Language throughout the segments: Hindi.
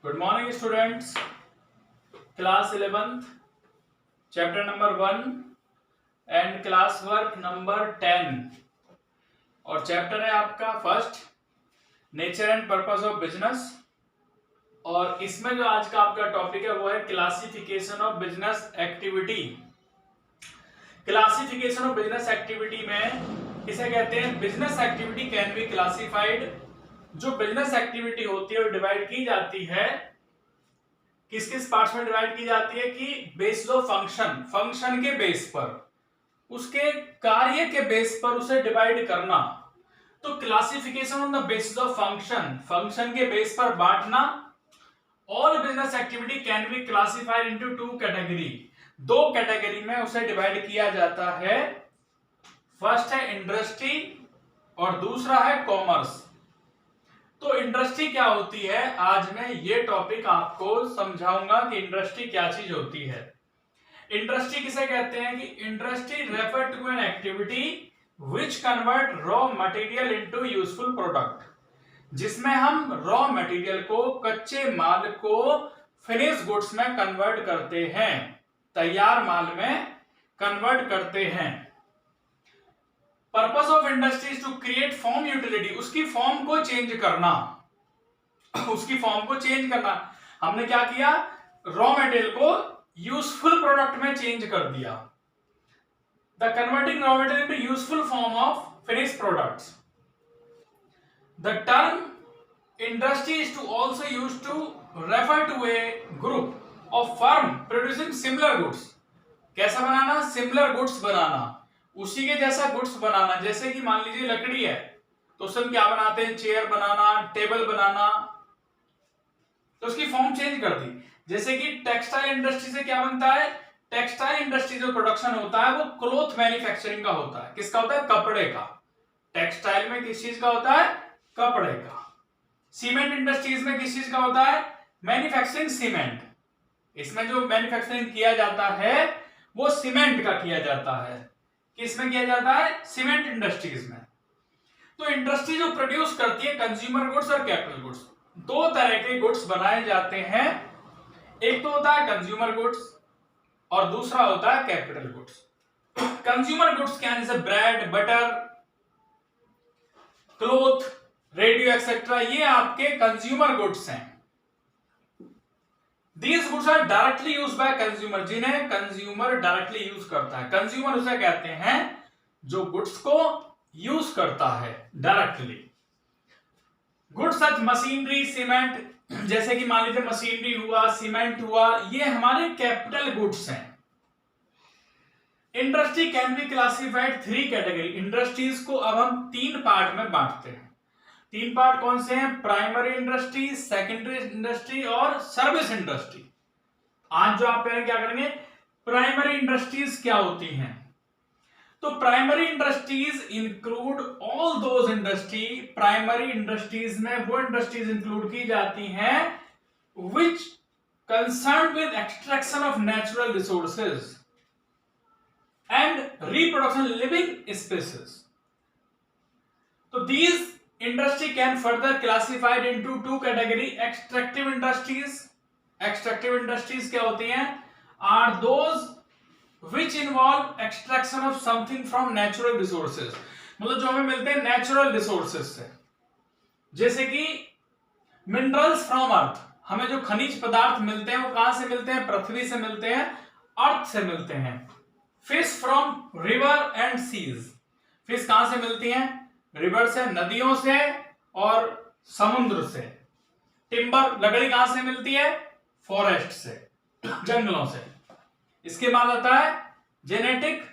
Good morning students. Class 11th chapter number 1 and class work number 10 और चैप्टर है आपका first nature and purpose of business. और इसमें जो आज का आपका टॉपिक है वो है classification of business activity. Classification of business activity में इसे कहते हैं business activity can be classified. जो बिजनेस एक्टिविटी होती है वो डिवाइड की जाती है किस किस पार्ट्स में डिवाइड की जाती है कि बेस्ड ऑफ फंक्शन के बेस पर, उसके कार्य के बेस पर उसे डिवाइड करना। तो classification on the basis of function के बेस पर बांटना। All business activity can be classified into two category. दो कैटेगरी में उसे डिवाइड किया जाता है। फर्स्ट है इंडस्ट्री और दूसरा है कॉमर्स। तो इंडस्ट्री क्या होती है, आज मैं ये टॉपिक आपको समझाऊंगा कि इंडस्ट्री क्या चीज होती है। इंडस्ट्री किसे कहते हैं कि industry refer to an activity which convert raw material into useful product, जिसमें हम रॉ मटेरियल को, कच्चे माल को फिनिश गुड्स में कन्वर्ट करते हैं, तैयार माल में कन्वर्ट करते हैं। Purpose of industry to create form utility, उसकी फॉर्म को चेंज करना, उसकी फॉर्म को चेंज करना। हमने क्या किया, रॉ मटेरियल को यूजफुल प्रोडक्ट में चेंज कर दिया। The converting raw material to useful form of finish products. The term industry is to also use to refer to a group of firm producing similar goods. कैसा बनाना, सिमिलर गुड्स बनाना, उसी के जैसा गुड्स बनाना। जैसे कि मान लीजिए लकड़ी है तो उससे हम क्या बनाते हैं, चेयर बनाना, टेबल बनाना, तो उसकी फॉर्म चेंज कर दी। जैसे कि टेक्सटाइल इंडस्ट्री से क्या बनता है, टेक्सटाइल इंडस्ट्री जो प्रोडक्शन होता है वो क्लॉथ मैन्युफैक्चरिंग का होता है। किसका होता है, कपड़े का। टेक्सटाइल में किस चीज का होता है, कपड़े का। सीमेंट इंडस्ट्रीज में किस चीज का होता है, मैन्युफैक्चरिंग सीमेंट। इसमें जो मैन्युफैक्चरिंग किया जाता है वो सीमेंट का किया जाता है। किसमें किया जाता है, सीमेंट इंडस्ट्रीज में। तो इंडस्ट्री जो प्रोड्यूस करती है कंज्यूमर गुड्स और कैपिटल गुड्स, दो तरह के गुड्स बनाए जाते हैं। एक तो होता है कंज्यूमर गुड्स और दूसरा होता है कैपिटल गुड्स। कंज्यूमर गुड्स क्या है, जैसे bread, butter, cloth, radio etcetera, ये आपके कंज्यूमर गुड्स हैं। These goods are directly used by consumer, जिन्हें कंज्यूमर डायरेक्टली यूज करता है। कंज्यूमर उसे कहते हैं जो गुड्स को यूज करता है डायरेक्टली। गुड्स सच मशीनरी, सीमेंट, जैसे कि मान लीजिए मशीनरी हुआ, सीमेंट हुआ, ये हमारे कैपिटल गुड्स हैं। Industry can be classified three category. Industries को अब हम तीन पार्ट में बांटते हैं। तीन पार्ट कौन से हैं, प्राइमरी इंडस्ट्री, सेकेंडरी इंडस्ट्री और सर्विस इंडस्ट्री। आज जो आप क्या करेंगे, प्राइमरी इंडस्ट्रीज क्या होती हैं। तो primary industries include all those industry, primary industries में वो इंडस्ट्रीज इंक्लूड की जाती हैं which concern with extraction of natural resources and reproduction living species. तो these industry can further classified into two category, extractive industries। extractive industries क्या होती हैं, are those which involve extraction of something from natural resources, मतलब जो हमें मिलते हैं नेचुरल रिसोर्सेज से। जैसे कि मिनरल्स फ्रॉम अर्थ, हमें जो खनिज पदार्थ मिलते हैं वो कहां से मिलते हैं, पृथ्वी से मिलते हैं, अर्थ से मिलते हैं। Fish from river and seas, fish कहां से मिलती हैं, रिवर से, नदियों से और समुद्र से। टिम्बर, लकड़ी कहां से मिलती है, फॉरेस्ट से, जंगलों से। इसके बाद आता है genetic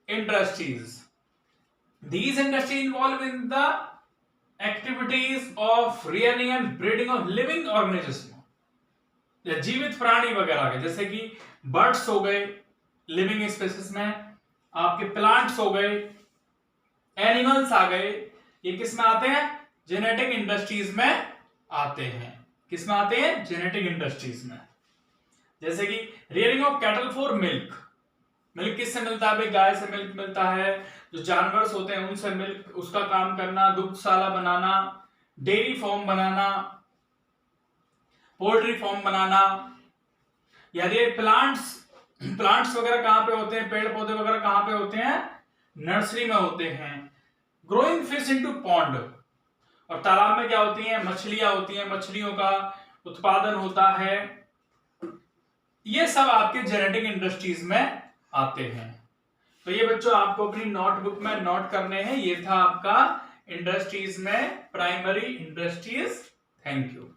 industries. These industry involve in the activities of rearing and breeding of living organism, या जीवित प्राणी वगैरह के, जैसे कि बर्ड्स हो गए लिविंग स्पेसीज में, आपके प्लांट्स हो गए, एनिमल्स आ गए। ये किस में आते हैं, जेनेटिक इंडस्ट्रीज में आते हैं। किस में आते हैं, जेनेटिक इंडस्ट्रीज में। जैसे कि rearing of cattle for milk, milk किससे मिलता है भाई, गाय से मिल्क मिलता है। जो जानवर होते हैं उनसे मिल्क, उसका काम करना, दुग्धशाला बनाना, डेयरी फार्म बनाना। पोल्ट्री फार्म बनाना, यदि प्लांट्स वगैरह कहां पे होते हैं, पेड़ पौधे वगैरह कहां पे होते हैं, नर्सरी में होते हैं। ग्रोइंग फिश इनटू पॉन्ड, और तालाब में क्या होती हैं, मछलियां होती हैं, मछलियों का उत्पादन होता है। ये सब आपके जेनेटिक इंडस्ट्रीज में आते हैं। तो ये बच्चों आपको अपनी नोटबुक में नोट करने हैं। ये था आपका इंडस्ट्रीज में प्राइमरी इंडस्ट्रीज। Thank you.